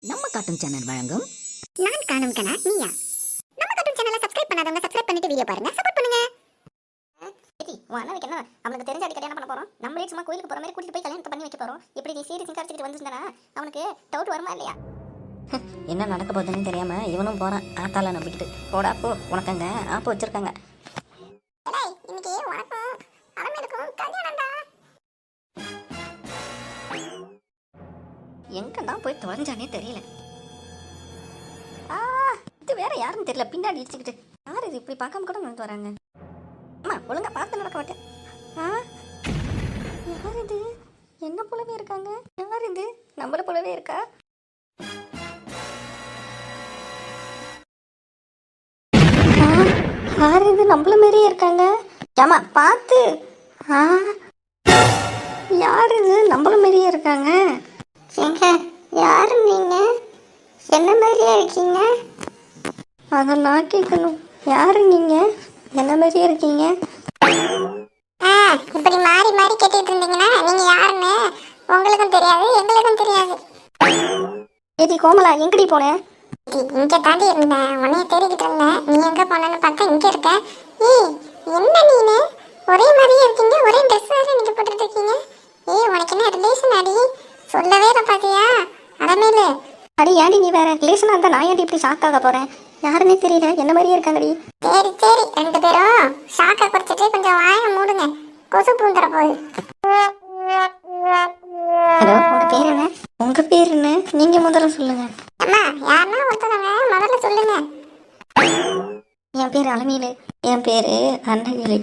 நம்ம cartoon channel வழங்கும் நான் காணும் கனா நீயா. நம்ம கார்ட்டூன் சேனலை சப்ஸ்கிரைப் பண்ணாதவங்க சப்ஸ்கிரைப் பண்ணிட்டு வீடியோ பாருங்க, சப்போர்ட் பண்ணுங்க. அண்ணனுக்கு என்ன அவனுக்கு தெரிஞ்ச அடி கல்யாணம் பண்ண போறோம். நம்மளே சும்மா கோயிலுக்கு போற மாதிரி கூட்டிட்டு போய் கல்யாணத்தை பண்ணி வைக்க போறோம். இப்படி நீ சீரியஸ் காரிச்சிட்டு வந்திருந்தா அவனுக்கு டவுட் வருமா இல்லையா? என்ன நடக்க போகுதுன்னு தெரியாம இவனும் போறான் ஆத்தால நம்பிக்கிட்டு. போடா போ, உனக்கங்க ஆப்பு வச்சிருக்காங்க. இன்னைக்கு உனக்கும் அவனுக்கும் கல்யாணம்டா. எங்க தான் போய் தொலைஞ்சானே தெரியல. இது வேற யாருன்னு தெரியல, பின்னாடி இடிச்சுக்கிட்டு. யார் இது இப்படி பார்க்காம கூட வந்து வராங்க? அம்மா ஒழுங்கா பார்த்து நடக்க மாட்டேன். யார் இது? என்ன போலவே இருக்காங்க. யார் இது? நம்மள போலவே இருக்கா? யார் இது? நம்மள மாதிரியே இருக்காங்க. ஏமா பார்த்து. யார் இது? நம்மள மாதிரியே இருக்காங்க. ஏங்க யாரு நீங்க? என்ன மாதிரியே இருக்கீங்க? அதெல்லாம் கேட்கணும். யாரு நீங்க? என்ன மாதிரியே இருக்கீங்க. இப்படி மாறி மாறி கேட்டுட்டு இருந்தீங்கன்னா நீங்க யாருன்னு உங்களுக்கும் தெரியாது எங்களுக்கும் தெரியாது. ஏடி கோமலா, எங்கடி போன? இங்க தாண்டி இருந்தேன், உன்னைய தேடிக்கிட்டு இருந்தேன். நீ எங்க போனன்னு பார்த்தா இங்க இருக்க. ஏய் என்ன நீனு ஒரே மாதிரியே இருக்கீங்க, ஒரே ட்ரெஸ் வேற நீங்க போட்டுட்டு இருக்கீங்க. ஏய் உனக்கு என்ன ரிலேஷன் அடி? சொல்லவே இல்லை பாத்தியா அடமேலு. அடி ஏடி நீ வேற ரிலேஷனா இருந்தா நான் ஏடி இப்படி ஷாக் ஆக போறேன்? யாருன்னே தெரியல, என்ன மாதிரியே இருக்காங்கடி. சரி சரி, ரெண்டு பேரும் ஷாக்கை குறைச்சிட்டு கொஞ்சம் வாயை மூடுங்க, கொசு பூந்துற போகுது. ஹலோ, உங்க பேர் என்ன? உங்க பேர் என்ன? நீங்க முதல்ல சொல்லுங்க. அம்மா யாருன்னா ஒருத்தவங்க முதல்ல சொல்லுங்க. என் பேர் அலமேலு. என் பேரு அன்னகிரி.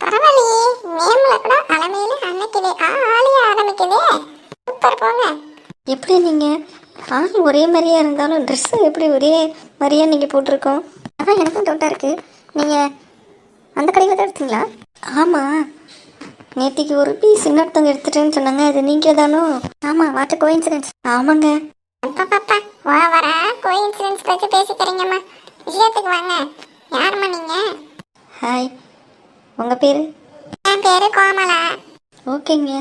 பரவாயில்லையே, நேம்ல கூட அலமேலு அன்னைக்குதே ஆளியா ஆரம்பிக்குதே. சூப்பர் போங்க. எப்படி நீங்க ஆள் ஒரே மாதிரியா இருந்தாலும் ட்ரெஸ்ஸு எப்படி ஒரே மாதிரியா நீங்க போட்டிருக்கோம்? அதான் எனக்கும் டவுட்டா இருக்கு. நீங்க அந்த கடையில் தான் எடுத்தீங்களா? ஆமா, நேற்றுக்கு ஒரு பீஸ் இன்னொருத்தவங்க எடுத்துட்டேன்னு சொன்னாங்க, அது நீங்க தானோ? ஆமா, வாட் கோஇன்சிடென்ஸ். ஆமாங்க. பாப்பா வர கோயின்சிடென்ஸ் பற்றி பேசிக்கிறீங்கம்மா, விஷயத்துக்கு வாங்க. யாரும்மா நீங்க? ஹாய், உங்க பேரு? என் பேரு கோமலா. ஓகேங்க,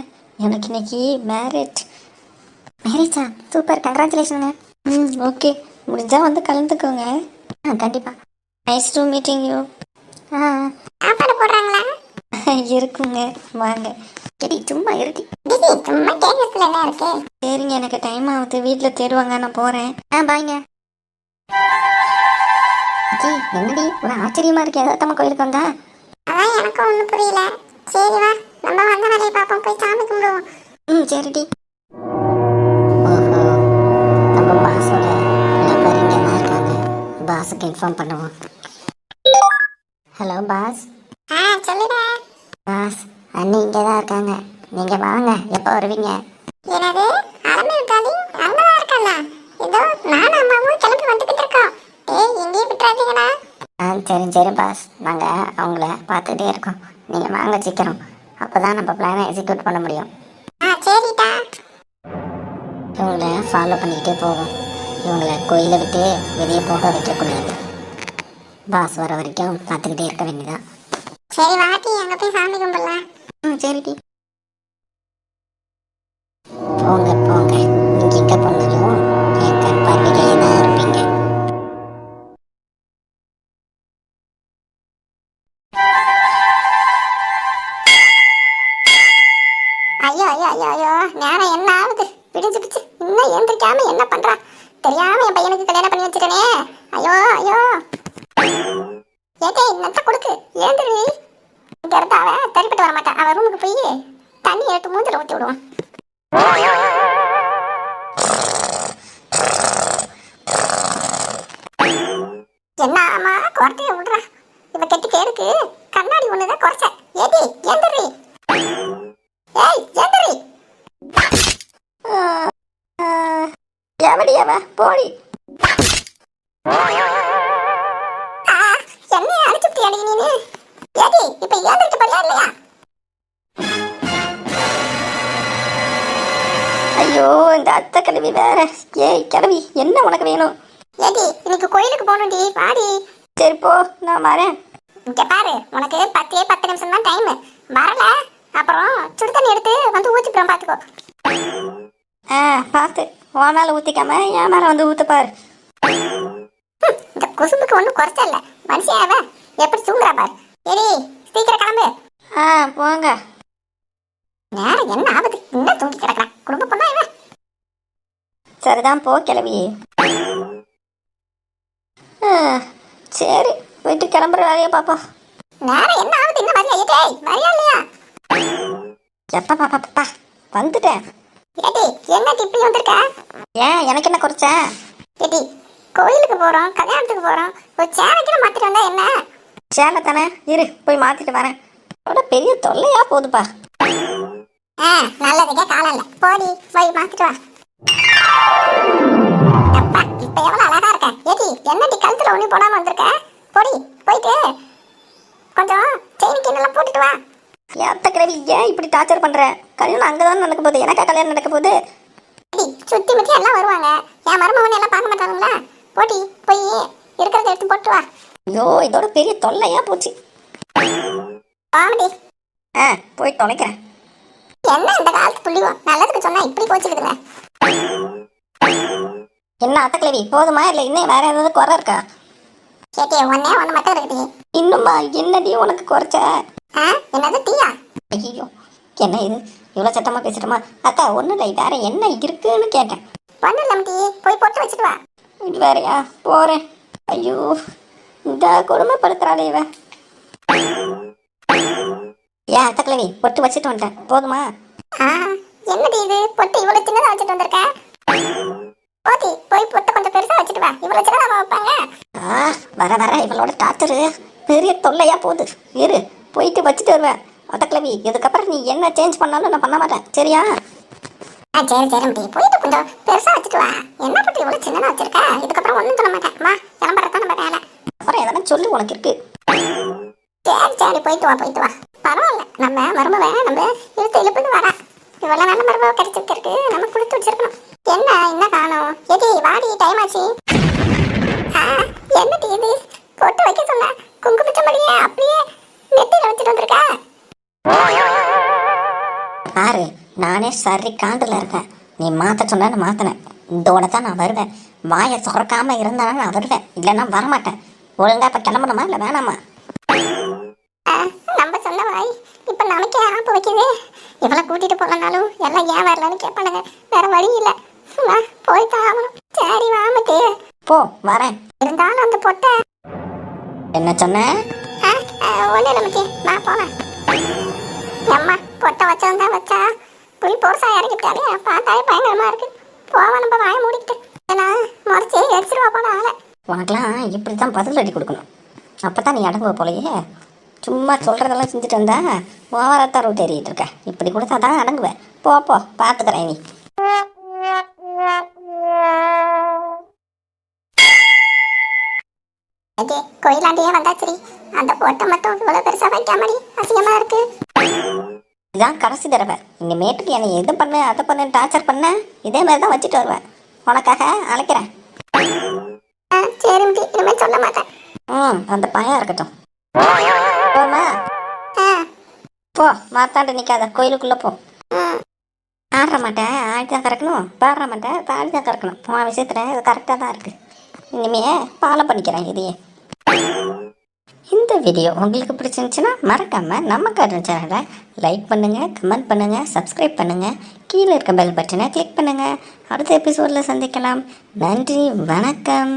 எனக்கு இன்னைக்கு மேரேஜா? சூப்பர், கங்க்ராச்சுலேஷனுங்க. ஓகே, முடிஞ்சால் வந்து கலந்துக்கோங்க. கண்டிப்பாக. Nice to meeting you. சாப்பாடு போடுறாங்களா? இருக்குங்க, வாங்க. சரி சும்மா இருட்டி. சும்மா கேட்கறதுல என்ன இருக்கு? சரிங்க, எனக்கு டைம் ஆகுது, வீட்டில் தேடுவாங்க, நான் போகிறேன். பாய்ங்க. ஜி என்னடி ஒரு ஆச்சரியமா இருக்கு, ஏதாத்தம்மா கோயிலுக்கு வந்தா? அதான் எனக்கும் ஒன்றும் புரியல. சரி வா, நம்ம வந்த வேலையை பார்ப்போம், போய் சாமி கும்பிடுவோம். சரிடி. ஓஹோ, நம்ம பாஸோட நம்பர் இங்கே தான் இருக்காங்க. பாஸுக்கு இன்ஃபார்ம் பண்ணுவோம். Hello boss. சொல்லுடா. பாஸ், அண்ணி இங்கே தான் இருக்காங்க, நீங்கள் வாங்க. எப்போ வருவீங்க? என்னது அலமேலு டார்லிங் அங்கதான் இருக்கல? ஏதோ நானும் அம்மாவும் கிளம்பி வந்துகிட்டு இருக்கோம். எங்கேயும் விட்டுறாதீங்கடா. சரி பாஸ், நாங்கள் அவங்கள பார்த்துக்கிட்டே இருக்கோம். நீங்கள் வாங்க சீக்கிரம், அப்போ தான் நம்ம பிளானை எக்ஸிக்யூட் பண்ண முடியும். சரிடா. இவங்கள ஃபாலோ பண்ணிக்கிட்டே போவோம். இவங்கள கோயிலை விட்டு வெளியே போக வைக்கக்கூடாது. பாஸ் வர வரைக்கும் பார்த்துக்கிட்டே இருக்க வேண்டியதான். சரி வாட்டி, அங்கே போய் சாமி கும்பிடலாம். சரிடி. போங்க போங்க, நீங்கள் எங்கே போனாலும் என் கண் பார்வையிலேயே தான் இருப்பீங்க. ஐயோ ஐயோ ஐயோ ஐயோ, நேரம் என்ன ஆகுது? பிடிச்சு இன்னும் ஏந்திரிக்காம என்ன பண்றா? தெரியாம என் பையனுக்கு கல்யாணம் பண்ணி வச்சுட்டனே. ஐயோ ஐயோ, ஏதே நட்ட கொடுக்கு, ஏந்திரி. இங்க இருந்தா அவ சரிப்பட்டு வர மாட்டா. அவ ரூமுக்கு போய் தண்ணி எடுத்து மூஞ்சில ஊற்றி விடுவான். என்ன ஆமா குறைய விடுறா? இவ கெட்டி கேருக்கு கண்ணாடி ஒண்ணுதான் குறைச்ச. ஏடி ஏந்திரி. ஏய் ஏந்திரி. எவடி அவ? போடி. என்னைய அடிச்சுட்டு அடி நீனு. ஏடி இப்ப ஏந்திரிக்க போறியா இல்லையா? ஐயோ, இந்த அத்தை கிழவி வேற. ஏய் கிழவி, என்ன உனக்கு வேணும்? ஏடி இன்னைக்கு கோயிலுக்கு போகணும்டி, வாடி. சரி போ, நான் வரேன். இங்க பாரு, உனக்கு 10 நிமிஷம் தான் டைம். வரல அப்புறம் சுடு தண்ணி எடுத்து வந்து ஊத்திப்புறம், பாத்துக்கோ. பார்த்து உன் மேலே ஊற்றிக்காம என் மேலே வந்து ஊற்றுப்பார். இந்த குசும்புக்கு ஒன்றும் குறைச்ச இல்லை. மனுஷியாவ எப்படி தூங்குறா பாரு. சரி சீக்கிரம் கிளம்பு. ஆ போங்க. நேரம் என்ன ஆகுது, இன்னும் தூங்கி கிடக்குறான். குடும்ப பொண்ணா இவன். சரிதான் போ கிளவி. சரி போயிட்டு கிளம்புற வேலையை பார்ப்போம். நேரம் என்ன ஆகுது, இன்னும் வரியா? ஏட்டேய் வரியா இல்லையா? எப்பா பாப்பா வந்துட்டேன். ஏட்டி என்ன இப்படி வந்திருக்க? ஏன் எனக்கு என்ன குறைச்சேன்? ஏட்டி கோயிலுக்கு போறோம், கல்யாணத்துக்கு போறோம், ஒரு சேலைக்கு மாத்திட்டு வந்தா என்ன? சேலை தானே, இரு போய் மாத்திட்டு வரேன். அதோட பெரிய தொல்லையா போகுதுப்பா. நல்லதுக்கே காலம் இல்லை. போடி போய் மாத்திட்டு வா. அப்பா இப்ப எவ்வளவு அழகா இருக்க. ஏட்டி என்னடி கழுத்துல ஒண்ணு போடாம வந்திருக்க? போடி போயிட்டு கொஞ்சம் செயின் கிண்ணெல்லாம் போட்டுட்டு வா. ஏத்த கிழவி ஏன் இப்படி டார்ச்சர் பண்ற? கல்யாணம் அங்கதான் நடக்க போகுது, எனக்கா கல்யாணம் நடக்க போகுது? சுத்தி முத்தி எல்லாம் வருவாங்க, என் மருமகன் எல்லாம் பார்க்க மாட்டாங்களா? போடி போய் இருக்கிறத எடுத்து போட்டு வா. ஐயோ இதோட பெரிய தொல்லையா போச்சு. வாமடி. போய் தொலைக்கிறேன். என்ன இந்த காலத்து புள்ளிவோ நல்லதுக்கு சொன்னா இப்படி போச்சுக்குதுங்க. என்ன அத்த கிழவி போதுமா இல்லை இன்னும் வேற ஏதாவது குறை இருக்கா? கேட்டே ஒன்னே ஒன்று மட்டும் இருக்குது. இன்னுமா என்னடி உனக்கு குறைச்ச? என்னது டீயா? ஐயோ என்ன இது இவ்வளோ சத்தமாக பேசிட்டோமா? அத்தா ஒன்றும் இல்லை, வேற என்ன இருக்குன்னு கேட்டேன். ஒன்றும் இல்லை டீ, போய் போட்டு வச்சுட்டு வா. இது வேறையா? போகிறேன். ஐயோ இந்த கொடுமைப்படுத்துறாளே இவ. ஏன் அத்த கிழவி பொட்டு வச்சுட்டு வந்துட்டேன், போதுமா? என்னடி இது பொட்டு இவ்வளவு சின்னதா வச்சுட்டு வந்திருக்க? போதி போய் பொட்டு கொஞ்சம் பெருசா வச்சுட்டு வா. இவ்வளவு சின்னதா வைப்பாங்க? வர வர இவளோட டாக்டரு பெரிய தொல்லையா போகுது. இரு போயிட்டு வச்சுட்டு வருவேன். அத்த கிழவி இதுக்கப்புறம் நீ என்ன சேஞ்ச் பண்ணாலும் நான் பண்ண மாட்டேன், சரியா? சரி சரி டி, போயிட்டு கொஞ்சம் பெருசா வச்சுட்டு வா. என்ன பொட்டு இவ்வளவு சின்னதா வச்சிருக்க? இதுக்கப்புறம் ஒன்றும் சொல்ல மாட்டேன். வா கிளம்புறதான் நம்ம வேலை. அப்புறம் எதனா சொல்லு உனக்கு இருக்கு. சரி சரி போயிட்டு வா போயிட்டு வா. பரவாயில்ல, நம்ம மருமவை நம்ம இழுத்து இழுப்புன்னு வரா. இவ்வளவு நல்ல மருமவை கிடைச்சிருக்கு, நம்ம கொடுத்து வச்சிருக்கணும். என்ன இன்னும் காணோம்? எடி வாடி, டைம் ஆச்சு. என்ன இது பொட்டு வைக்க சொன்ன குங்குமச்சம்படியே அப்படியே நெத்தியில வச்சுட்டு வந்திருக்க? பாரு நானே சரி காண்டில் இருக்கேன். நீ மாற்ற சொன்ன மாற்றினேன். இதோட தான் நான் வருவேன். வாயை சுரக்காம இருந்தாலும் நான் வருவேன், இல்லைன்னா வரமாட்டேன். ஒழுங்கா இப்போ கிளம்பணுமா இல்லை வேணாமா? நம்ம சொன்ன வாய் இப்ப நமக்கே ஆப்பு வைக்குது. இவளை கூட்டிட்டு போகலனாலும் எல்லாம் ஏன் வரலன்னு கேட்பானுங்க. வேற வழி இல்லை, போய்தான் ஆகணும். சரி வாமட்டு போ வரேன். இருந்தாலும் அந்த பொட்டை என்ன சொன்ன? ஒண்ணு நமக்கு நான் போனேன். அம்மா பொட்டை வச்சவங்க வச்சா புளி போர்சா இறங்கிட்டாலே பார்த்தாலே பயங்கரமா இருக்கு. போவா நம்ம வாய மூடிக்கிட்டு முறைச்சி எடுத்துருவா போன ஆளை. உனக்கெல்லாம் இப்படி தான் பதில் அடி கொடுக்கணும், அப்போ தான் நீ அடங்குவ போலையே. சும்மா சொல்கிறதெல்லாம் செஞ்சுட்டு வந்தா ஓவரத்தான் ரூட் ஏறிட்டு இருக்க. இப்படி கொடுத்தா தான் அடங்குவேன். போ போ பார்த்துக்கிறேன். நீ கோயிலாண்டியே வந்தாச்சு. அந்த பொட்டை மட்டும் இவ்வளவு பெருசா வைக்காமடி அசிங்கமா இருக்கு. இதுதான் கடைசி தடவை. இனிமேட்டுக்கு என்னை எது பண்ணு அதை பண்ணு டார்ச்சர் பண்ண இதே மாதிரி தான் வச்சுட்டு வருவேன். உனக்காக அழைக்கிறேன். சரி இனிமே சொல்ல மாட்டேன். அந்த பயம் இருக்கட்டும். போமா போ, மாத்தாண்டு நிற்காத, கோயிலுக்குள்ளே போ. ஆடுற மாட்டேன் ஆடி தான் கறக்கணும், பாடுற மாட்டேன் தாடி தான் கறக்கணும். உன் விஷயத்தில் இது கரெக்டாக தான் இருக்குது. இனிமே ஃபாலோ பண்ணிக்கிறேன் இதையே. இந்த வீடியோ உங்களுக்கு பிடிச்சிருந்துச்சுன்னா மறக்காமல் நம்ம கார்ட்டூன் சேனலை லைக் பண்ணுங்கள், கமெண்ட் பண்ணுங்கள், சப்ஸ்கிரைப் பண்ணுங்கள். கீழே இருக்க பெல் பட்டனை கிளிக் பண்ணுங்கள். அடுத்த எபிசோடில் சந்திக்கலாம். நன்றி, வணக்கம்.